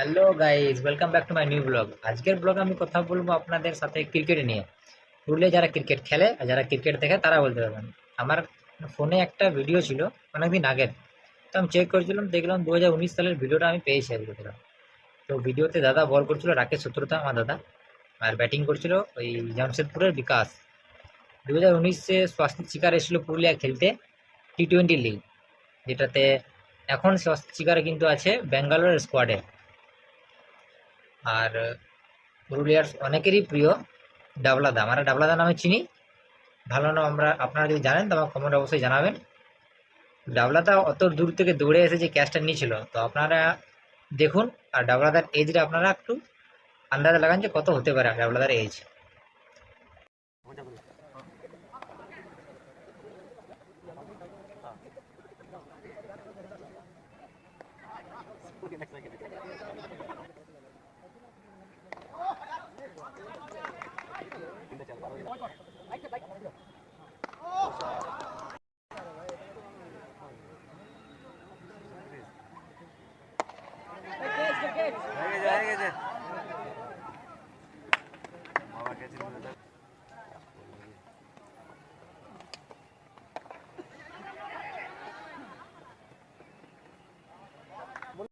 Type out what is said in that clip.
Hello guys, welcome back to my new blog. আজকের blog আমি কথা বলবো আপনাদের সাথে ক্রিকেট নিয়ে। পুরুলিয়া যারা ক্রিকেট খেলে আর যারা ক্রিকেট দেখে তারা বলতে পারবেন। আমার ফোনে একটা ভিডিও ছিল অনেকদিন আগের, তো আমি চেক করেছিলাম, দেখলাম 2019 সালের ভিডিওটা আমি পেয়েছি আজকে দেখলাম। তো ভিডিওতে দাদা বল করছিল, রাকেশ শত্রুতা আমার দাদা, আর ব্যাটিং করছিল ওই জামশেদপুরের বিকাশ। 2019-এ স্বস্তিক শিকার এসেছিল পুরুলিয়া খেলতে T20 লিগ, যেটাতে এখন স্বস্তিক শিকারে কিন্তু আছে ব্যাঙ্গালোর স্কোয়াডে। আর পুরুলিয়ার অনেকেরই প্রিয় ডাবলাদা, আমরা ডাবলাদা নামে চিনি। ভালো নাম, আপনারা যদি জানেন তো আমার কমেন্ট অবশ্যই জানাবেন। ডাবলাদা অত দূর থেকে দৌড়ে এসে যে ক্যাচটা নিয়েছিল, তো আপনারা দেখুন। আর ডাবলাদার এজটা আপনারা একটু আন্দাজে লাগান যে কত হতে পারে ডাবলাদার এজ। হয়ে গেছে বাবা,